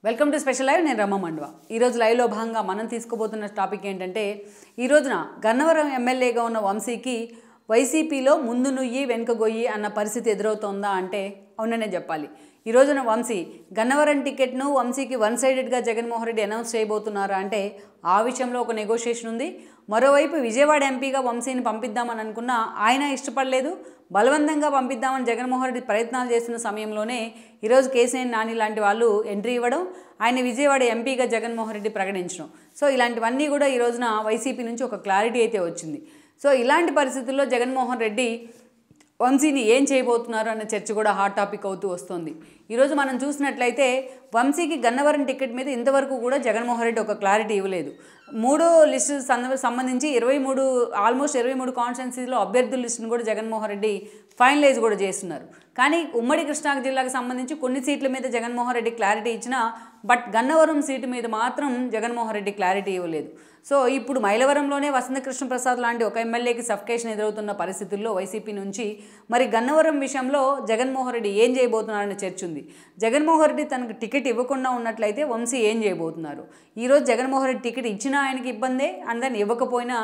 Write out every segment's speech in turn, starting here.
Welcome to special live. నేను రమ్మ మండవ. ఈరోజు లైవ్లో భాగంగా మనం తీసుకోబోతున్న టాపిక్ ఏంటంటే, ఈ రోజున గన్నవరం ఎమ్మెల్యేగా ఉన్న వంశీకి వైసీపీలో ముందు నుయ్యి వెనుక గొయ్యి అన్న పరిస్థితి ఎదురవుతోందా అంటే అవుననే చెప్పాలి. ఈ రోజున వంశీ గన్నవరం టికెట్ను వంశీకి వన్ సైడెడ్గా జగన్మోహన్ రెడ్డి అనౌన్స్ చేయబోతున్నారా అంటే ఆ విషయంలో ఒక నెగోషియేషన్ ఉంది. మరోవైపు విజయవాడ ఎంపీగా వంశీని పంపిద్దామని అనుకున్నా ఆయన ఇష్టపడలేదు. బలవంతంగా పంపిద్దామని జగన్మోహన్ రెడ్డి ప్రయత్నాలు చేస్తున్న సమయంలోనే ఈరోజు కేసీఆర్ నాని లాంటి వాళ్ళు ఎంట్రీ ఇవ్వడం, ఆయన విజయవాడ ఎంపీగా జగన్మోహన్ రెడ్డి ప్రకటించడం. సో ఇలాంటివన్నీ కూడా ఈ రోజున వైసీపీ నుంచి ఒక క్లారిటీ అయితే వచ్చింది. సో ఇలాంటి పరిస్థితుల్లో జగన్మోహన్ రెడ్డి వంశీని ఏం చేయబోతున్నారు అన్న చర్చ కూడా హాట్ టాపిక్ అవుతూ వస్తుంది. ఈరోజు మనం చూసినట్లయితే వంశీకి గన్నవరం టికెట్ మీద ఇంతవరకు కూడా జగన్మోహన్ రెడ్డి ఒక క్లారిటీ ఇవ్వలేదు. మూడో లిస్టు సంబంధించి ఆల్మోస్ట్ 23 కాన్స్టిట్యున్సీలో అభ్యర్థుల లిస్టును కూడా జగన్మోహన్ రెడ్డి ఫైనలైజ్ కూడా చేస్తున్నారు. కానీ ఉమ్మడి కృష్ణా జిల్లాకు సంబంధించి కొన్ని సీట్ల మీద జగన్మోహన్ రెడ్డి క్లారిటీ ఇచ్చినా బట్ గన్నవరం సీటు మీద మాత్రం జగన్మోహన్ రెడ్డి క్లారిటీ ఇవ్వలేదు. సో ఇప్పుడు మైలవరంలోనే వసంత కృష్ణ ప్రసాద్ లాంటి ఒక ఎమ్మెల్యేకి సఫికేషన్ ఎదురవుతున్న పరిస్థితుల్లో వైసీపీ నుంచి మరి గన్నవరం విషయంలో జగన్మోహన్ రెడ్డి ఏం చేయబోతున్నారనే చర్చ ఉంది. జగన్మోహన్ రెడ్డి తనకు టికెట్ ఇవ్వకుండా ఉన్నట్లయితే వంశీ ఏం చేయబోతున్నారు? ఈరోజు జగన్మోహన్ రెడ్డి టికెట్ ఇచ్చినా ఆయనకి ఇబ్బందే, అండ్ దెన్ ఇవ్వకపోయినా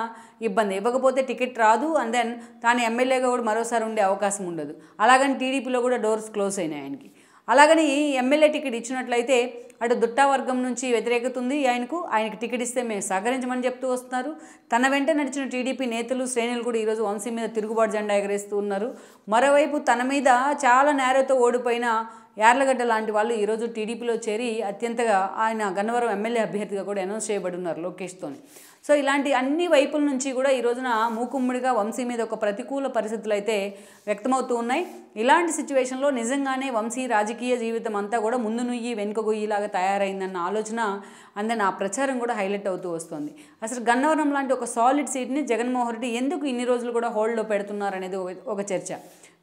ఇబ్బంది. ఇవ్వకపోతే టికెట్ రాదు, అండ్ దెన్ తాను ఎమ్మెల్యేగా కూడా మరోసారి ఉండే అవకాశం ఉండదు. అలాగని టీడీపీలో కూడా డోర్స్ క్లోజ్ అయినాయి ఆయనకి. అలాగని ఎమ్మెల్యే టికెట్ ఇచ్చినట్లయితే అటు దుట్టా వర్గం నుంచి వ్యతిరేకత ఉంది. ఆయనకి టికెట్ ఇస్తే మేము సహకరించమని చెప్తూ వస్తున్నారు. తన వెంట నడిచిన టీడీపీ నేతలు శ్రేణులు కూడా ఈరోజు వంశీ మీద తిరుగుబాటు జెండా ఎగరేస్తూ ఉన్నారు. మరోవైపు తన మీద చాలా నేరతో ఓడిపోయిన యార్లగడ్డ లాంటి వాళ్ళు ఈరోజు టీడీపీలో చేరి అత్యంతగా ఆయన గన్నవరం ఎమ్మెల్యే అభ్యర్థిగా కూడా అనౌన్స్ చేయబడి ఉన్నారు లోకేష్తోని. సో ఇలాంటి అన్ని వైపుల నుంచి కూడా ఈ రోజున మూకుమ్మడిగా వంశీ మీద ఒక ప్రతికూల పరిస్థితులు అయితే వ్యక్తమవుతూ ఉన్నాయి. ఇలాంటి సిచ్యువేషన్లో నిజంగానే వంశీ రాజకీయ జీవితం అంతా కూడా ముందు నుయ్యి వెనుక గొయ్యిలాగా తయారైందన్న ఆలోచన అందరిని ఆ ప్రచారం కూడా హైలైట్ అవుతూ వస్తుంది. అసలు గన్నవరం లాంటి ఒక సాలిడ్ సీట్ని జగన్మోహన్ రెడ్డి ఎందుకు ఇన్ని రోజులు కూడా హోల్డ్లో పెడుతున్నారు అనేది ఒక చర్చ.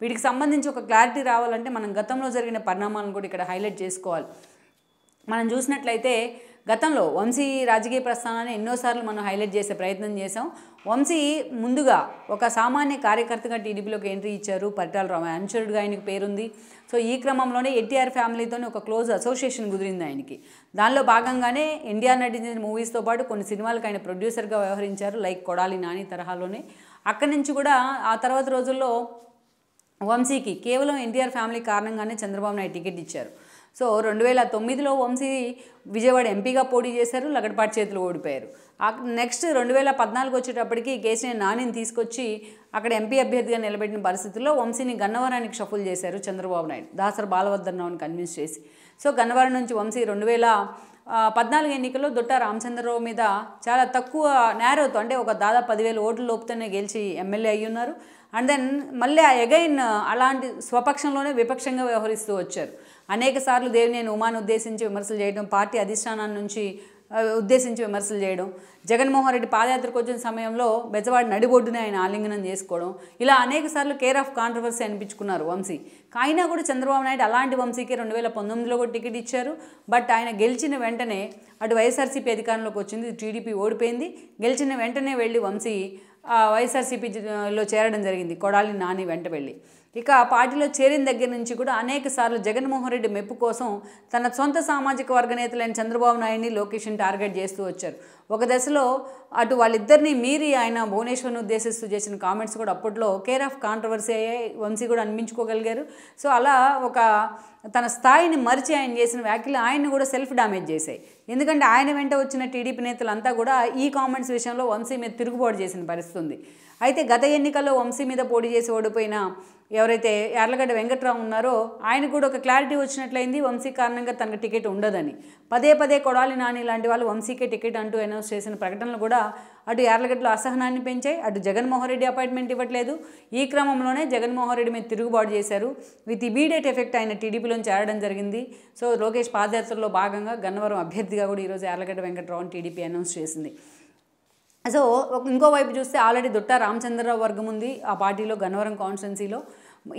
వీటికి సంబంధించి ఒక క్లారిటీ రావాలంటే మనం గతంలో జరిగిన పరిణామాలను కూడా ఇక్కడ హైలైట్ చేసుకోవాలి. మనం చూసినట్లయితే గతంలో వంశీ రాజకీయ ప్రస్థానాన్ని ఎన్నోసార్లు మనం హైలైట్ చేసే ప్రయత్నం చేసాం. వంశీ ముందుగా ఒక సామాన్య కార్యకర్తగా టీడీపీలోకి ఎంట్రీ ఇచ్చారు. పరిటాల రామ అనుచరుడుగా ఆయనకు పేరుంది. సో ఈ క్రమంలోనే ఎన్టీఆర్ ఫ్యామిలీతోనే ఒక క్లోజ్ అసోసియేషన్ కుదిరింది ఆయనకి. దానిలో భాగంగానే ఎన్టీఆర్ నటించిన మూవీస్తో పాటు కొన్ని సినిమాలకు ఆయన ప్రొడ్యూసర్గా వ్యవహరించారు, లైక్ కొడాలి నాని తరహాలోనే. అక్కడి నుంచి కూడా ఆ తర్వాత రోజుల్లో వంశీకి కేవలం ఎన్టీఆర్ ఫ్యామిలీ కారణంగానే చంద్రబాబు నాయుడు టికెట్ ఇచ్చారు. సో 2009లో వంశీ విజయవాడ ఎంపీగా పోటీ చేశారు, లగడపాటి చేతులు ఓడిపోయారు. నెక్స్ట్ 2014 వచ్చేటప్పటికి కేసీఆర్ నానిని తీసుకొచ్చి అక్కడ ఎంపీ అభ్యర్థిగా నిలబెట్టిన పరిస్థితుల్లో వంశీని గన్నవరానికి షఫుల్ చేశారు చంద్రబాబు నాయుడు, దాసరి బాలవర్ధన్రావుని కన్విన్స్ చేసి. సో గన్నవరం నుంచి వంశీ 2014 ఎన్నికల్లో దుట్టా రామచంద్రరావు మీద చాలా తక్కువ నేరోతో, అంటే ఒక దాదాపు 10,000 ఓట్ల లోపుతోనే గెలిచి ఎమ్మెల్యే అయ్యి ఉన్నారు. అండ్ దెన్ మళ్ళీ అగైన్ అలాంటి స్వపక్షంలోనే విపక్షంగా వ్యవహరిస్తూ వచ్చారు. అనేక సార్లు దేవినేని ఉమాను ఉద్దేశించి విమర్శలు చేయడం, పార్టీ అధిష్టానాన్ని నుంచి ఉద్దేశించి విమర్శలు చేయడం, జగన్మోహన్ రెడ్డి పాదయాత్రకు వచ్చిన సమయంలో బెజవాడ నడిబొడ్డునే ఆయన ఆలింగనం చేసుకోవడం, ఇలా అనేక సార్లు కేర్ ఆఫ్ కాంట్రవర్సీ అనిపించుకున్నారు వంశీ. అయినా కూడా చంద్రబాబు నాయుడు అలాంటి వంశీకి 2019లో కూడా టికెట్ ఇచ్చారు. బట్ ఆయన గెలిచిన వెంటనే అటు వైఎస్ఆర్సీపీ అధికారంలోకి వచ్చింది, టీడీపీ ఓడిపోయింది. గెలిచిన వెంటనే వెళ్ళి వంశీ వైఎస్ఆర్సీపీలో చేరడం జరిగింది, కొడాలి నాని వెంట వెళ్ళి. ఇక పార్టీలో చేరిన దగ్గర నుంచి కూడా అనేక సార్లు జగన్మోహన్ రెడ్డి మెప్పు కోసం తన సొంత సామాజిక వర్గ నేతలైన చంద్రబాబు నాయుడిని, లోకేష్ని టార్గెట్ చేస్తూ వచ్చారు. ఒక దశలో అటు వాళ్ళిద్దరిని మీరి ఆయన భువనేశ్వర్ని ఉద్దేశిస్తూ చేసిన కామెంట్స్ కూడా అప్పట్లో కేర్ ఆఫ్ కాంట్రవర్సీ అయ్యాయి, వంశీ కూడా అనిపించుకోగలిగారు. సో అలా ఒక తన స్థాయిని మరిచి ఆయన చేసిన వ్యాఖ్యలు ఆయన్ని కూడా సెల్ఫ్ డ్యామేజ్ చేశాయి. ఎందుకంటే ఆయన వెంట వచ్చిన టీడీపీ నేతలంతా కూడా ఈ కామెంట్స్ విషయంలో వంశీ మీద తిరుగుబాటు చేసిన పరిస్థితి ఉంది. అయితే గత ఎన్నికల్లో వంశీ మీద పోటీ చేసి ఓడిపోయిన ఎవరైతే యార్లగడ్డ వెంకట్రావు ఉన్నారో ఆయన కూడా ఒక క్లారిటీ వచ్చినట్లయింది, వంశీ కారణంగా తనకు టికెట్ ఉండదని. పదే కొడాలి నాని లాంటి వాళ్ళు వంశీకే టికెట్ అంటూ అనౌన్స్ చేసిన ప్రకటనలు కూడా అటు యార్లగడ్డలో అసహనాన్ని పెంచాయి, అటు జగన్మోహన్ రెడ్డి అపాయింట్మెంట్ ఇవ్వట్లేదు. ఈ క్రమంలోనే జగన్మోహన్ రెడ్డి మీద తిరుగుబాటు చేశారు. విత్ ఇమీడియట్ ఎఫెక్ట్ ఆయన టీడీపీలో చేరడం జరిగింది. సో లోకేష్ పాదయాత్రలో భాగంగా గన్నవరం అభ్యర్థిగా కూడా ఈరోజు యార్లగడ్డ వెంకట్రావుని టీడీపీ అనౌన్స్ చేసింది. సో ఇంకోవైపు చూస్తే ఆల్రెడీ దుట్టా రామచంద్రరావు వర్గం ఉంది ఆ పార్టీలో గన్నవరం కాన్స్టిట్యున్సీలో.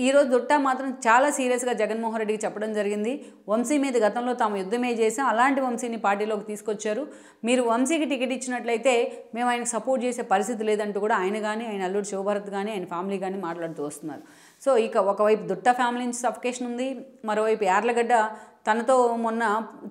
ఈరోజు దుట్టా మాత్రం చాలా సీరియస్గా జగన్మోహన్ రెడ్డికి చెప్పడం జరిగింది, వంశీ మీద గతంలో తాము యుద్ధమే చేసాం, అలాంటి వంశీని పార్టీలోకి తీసుకొచ్చారు, మీరు వంశీకి టికెట్ ఇచ్చినట్లయితే మేము ఆయనకు సపోర్ట్ చేసే పరిస్థితి లేదంటూ కూడా ఆయన కానీ, ఆయన అల్లుడు శివభరత్ కానీ, ఆయన ఫ్యామిలీ కానీ మాట్లాడుతూ వస్తున్నారు. సో ఇక ఒకవైపు దుట్ట ఫ్యామిలీ నుంచి సఫికేషన్ ఉంది, మరోవైపు యార్లగడ్డ తనతో మొన్న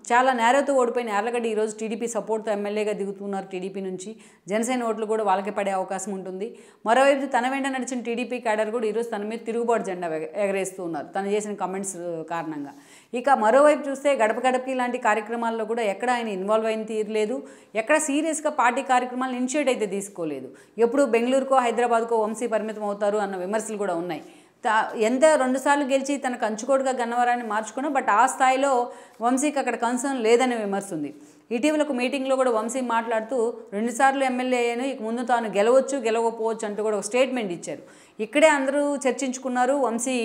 చాలా నేరతో ఓడిపోయిన యార్లగడ్డ ఈరోజు టీడీపీ సపోర్ట్తో ఎమ్మెల్యేగా దిగుతున్నారు. టీడీపీ నుంచి జనసేన ఓట్లు కూడా వాళ్ళకే పడే అవకాశం ఉంటుంది. మరోవైపు తన వెంట నడిచిన టీడీపీ క్యాడర్ కూడా ఈరోజు తన మీద తిరుగుబాటు జెండా ఎగరేస్తూ ఉన్నారు తను చేసిన కమెంట్స్ కారణంగా. ఇక మరోవైపు చూస్తే గడప గడపకి ఇలాంటి కార్యక్రమాల్లో కూడా ఎక్కడ ఆయన ఇన్వాల్వ్ అయిన తీరలేదు, ఎక్కడ సీరియస్గా పార్టీ కార్యక్రమాలను ఇనిషియేట్ అయితే తీసుకోలేదు. ఎప్పుడు బెంగళూరుకో హైదరాబాద్కో వంశీ పరిమితం అవుతారు అన్న విమర్శలు కూడా ఉన్నాయి. ఎంత 2 సార్లు గెలిచి తన కంచుకోడుగా గన్నవరాన్ని మార్చుకున్నా, బట్ ఆ స్థాయిలో వంశీకి అక్కడ కన్సర్న్ లేదనే విమర్శ ఉంది. ఇటీవల ఒక మీటింగ్లో కూడా వంశీ మాట్లాడుతూ 2 సార్లు ఎమ్మెల్యే అయ్యాను, ఇక ముందు తాను గెలవచ్చు గెలవకపోవచ్చు అంటూ కూడా ఒక స్టేట్మెంట్ ఇచ్చారు. ఇక్కడే అందరూ చర్చించుకున్నారు వంశీ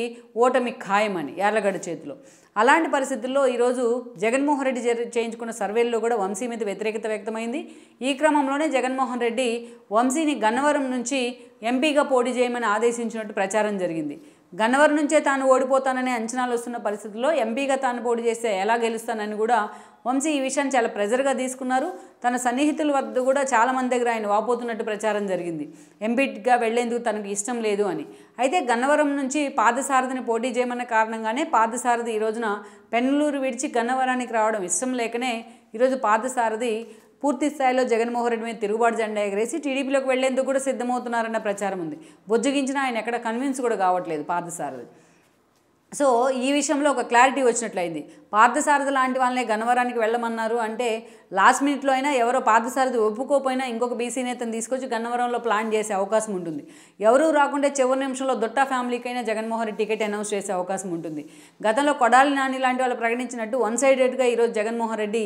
ఓటమి ఖాయమని యార్లగడ్డ చేతిలో. అలాంటి పరిస్థితుల్లో ఈరోజు జగన్మోహన్ రెడ్డి చేయించుకున్న సర్వేల్లో కూడా వంశీ మీద వ్యతిరేకత వ్యక్తమైంది. ఈ క్రమంలోనే జగన్మోహన్ రెడ్డి వంశీని గన్నవరం నుంచి ఎంపీగా పోటీ చేయమని ఆదేశించినట్టు ప్రచారం జరిగింది. గన్నవరం నుంచే తాను ఓడిపోతాననే అంచనాలు వస్తున్న పరిస్థితుల్లో ఎంపీగా తాను పోటీ చేస్తే ఎలా గెలుస్తానని కూడా వంశీ ఈ విషయాన్ని చాలా ప్రెజర్గా తీసుకున్నారు. తన సన్నిహితుల వద్ద కూడా చాలామంది దగ్గర ఆయన వాపోతున్నట్టు ప్రచారం జరిగింది, ఎంపీగా వెళ్లేందుకు తనకు ఇష్టం లేదు అని. అయితే గన్నవరం నుంచి పార్థసారథిని పోటీ చేయమన్న కారణంగానే పార్థసారథి ఈ రోజున పెన్నలూరు విడిచి గన్నవరానికి రావడం ఇష్టం లేకనే ఈరోజు పార్థసారథి పూర్తి స్థాయిలో జగన్మోహన్ రెడ్డి మీద తిరుగుబాటు జెండా ఎగరేసి టీడీపీలోకి వెళ్లేందుకు కూడా సిద్ధమవుతున్నారన్న ప్రచారం ఉంది. బొజ్జగించినా ఆయన ఎక్కడ కన్విన్స్ కూడా కావట్లేదు పార్థసారథి. సో ఈ విషయంలో ఒక క్లారిటీ వచ్చినట్లయింది. పార్థసారథి లాంటి వాళ్ళనే గన్నవరానికి వెళ్ళమన్నారు అంటే లాస్ట్ మినిట్లో అయినా ఎవరో పార్థసారథి ఒప్పుకోపోయినా ఇంకొక బీసీ నేతను తీసుకొచ్చి గన్నవరంలో ప్లాన్ చేసే అవకాశం ఉంటుంది. ఎవరూ రాకుంటే చివరి నిమిషంలో దొట్ట ఫ్యామిలీకైనా జగన్మోహన్ రెడ్డి టికెట్ అనౌన్స్ చేసే అవకాశం ఉంటుంది. గతంలో కొడాలి నాని లాంటి వాళ్ళు ప్రకటించినట్టు 1 సైడెడ్గా ఈరోజు జగన్మోహన్ రెడ్డి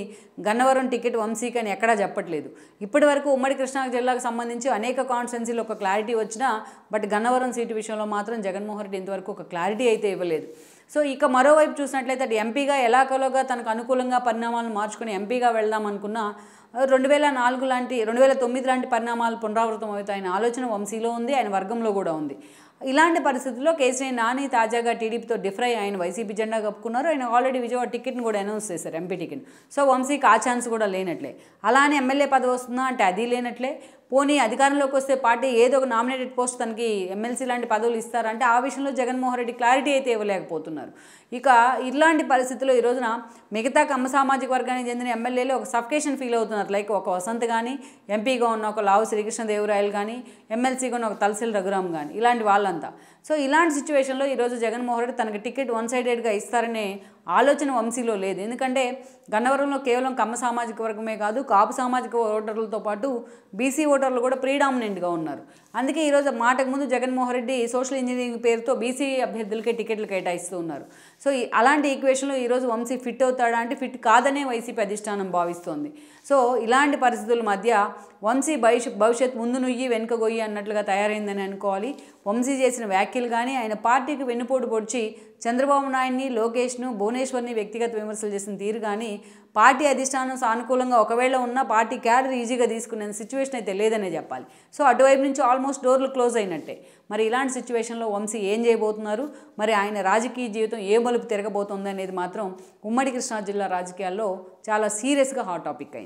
గన్నవరం టికెట్ వంశీకి అని ఎక్కడా చెప్పట్లేదు. ఇప్పటి వరకు ఉమ్మడి కృష్ణా జిల్లాకు సంబంధించి అనేక కాన్స్టిట్యున్సీలో ఒక క్లారిటీ వచ్చినా, బట్ గన్నవరం సీటు విషయంలో మాత్రం జగన్మోహన్ రెడ్డి ఇంతవరకు ఒక క్లారిటీ అయితే ఇవ్వలేదు. సో ఇక మరోవైపు చూసినట్లయితే అటు ఎంపీగా ఎలాగోలాగా తనకు అనుకూలంగా పరిణామాలను మార్చుకుని ఎంపీగా వెళ్దాం అనుకున్న 2009 లాంటి పరిణామాలు పునరావృతం అవుతాయనే ఆలోచన వంశీలో ఉంది, ఆయన వర్గంలో కూడా ఉంది. ఇలాంటి పరిస్థితుల్లో కేసీఆర్ నాని తాజాగా టీడీపీతో డిఫర్ అయ్యి ఆయన వైసీపీ జెండా కప్పుకున్నారు. ఆయన ఆల్రెడీ విజయవాడ టికెట్ని కూడా అనౌన్స్ చేశారు, ఎంపీ టికెట్. సో వంశీకి ఆ ఛాన్స్ కూడా లేనట్లే. అలానే ఎమ్మెల్యే పదవి వస్తుందా అంటే అది లేనట్లే. పోనీ అధికారంలోకి వస్తే పార్టీ ఏదో ఒక నామినేటెడ్ పోస్ట్ తనకి ఎమ్మెల్సీ లాంటి పదవులు ఇస్తారంటే ఆ విషయంలో జగన్మోహన్ రెడ్డి క్లారిటీ అయితే ఇవ్వలేకపోతున్నారు. ఇక ఇలాంటి పరిస్థితుల్లో ఈ రోజున మిగతా కమ్మ సామాజిక వర్గానికి చెందిన ఎమ్మెల్యేలు ఒక సఫికేషన్ ఫీల్ అవుతున్నారు. లైక్ ఒక వసంత్ కానీ, ఎంపీగా ఉన్న ఒక లావు శ్రీకృష్ణదేవరాయలు కానీ, ఎమ్మెల్సీగా ఉన్న ఒక తలసిల్ రఘురామ్ కానీ, ఇలాంటి వాళ్ళంతా. సో ఇలాంటి సిచ్యువేషన్లో ఈరోజు జగన్మోహన్ రెడ్డి తనకి టికెట్ 1 సైడెడ్గా ఇస్తారనే ఆలోచన వంశీలో లేదు. ఎందుకంటే గన్నవరంలో కేవలం కమ్మ సామాజిక వర్గమే కాదు, కాపు సామాజిక ఓటర్లతో పాటు బీసీ ఓటర్లు కూడా ప్రీడామినెంట్గా ఉన్నారు. అందుకే ఈరోజు మాటకు ముందు జగన్మోహన్ రెడ్డి సోషల్ ఇంజనీరింగ్ పేరుతో బీసీ అభ్యర్థులకే టికెట్లు కేటాయిస్తూ ఉన్నారు. సో అలాంటి ఈక్వేషన్లో ఈరోజు వంశీ ఫిట్ అవుతాడా అంటే ఫిట్ కాదనే వైసీపీ అధిష్టానం భావిస్తోంది. సో ఇలాంటి పరిస్థితుల మధ్య వంశీ భవిష్యత్ ముందు నుయ్యి వెనుక గొయ్యి అన్నట్లుగా తయారైందని అనుకోవాలి. వంశీ చేసిన వ్యాఖ్యలు కానీ, ఆయన పార్టీకి వెన్నుపోటు పొడిచి చంద్రబాబు నాయుడిని, లోకేష్ను, భువనేశ్వర్ని వ్యక్తిగత విమర్శలు చేసిన తీరు కానీ, పార్టీ అధిష్టానం సానుకూలంగా ఒకవేళ ఉన్న పార్టీ క్యాడర్ ఈజీగా తీసుకునే సిచ్యువేషన్ అయితే లేదనే చెప్పాలి. సో అటువైపు నుంచి ఆల్మోస్ట్ డోర్లు క్లోజ్ అయినట్టే. మరి ఇలాంటి సిచ్యువేషన్లో వంశీ ఏం చేయబోతున్నారు, మరి ఆయన రాజకీయ జీవితం ఏ మలుపు తిరగబోతుంది అనేది మాత్రం ఉమ్మడి కృష్ణా జిల్లా రాజకీయాల్లో చాలా సీరియస్గా హాట్ టాపిక్ అయింది.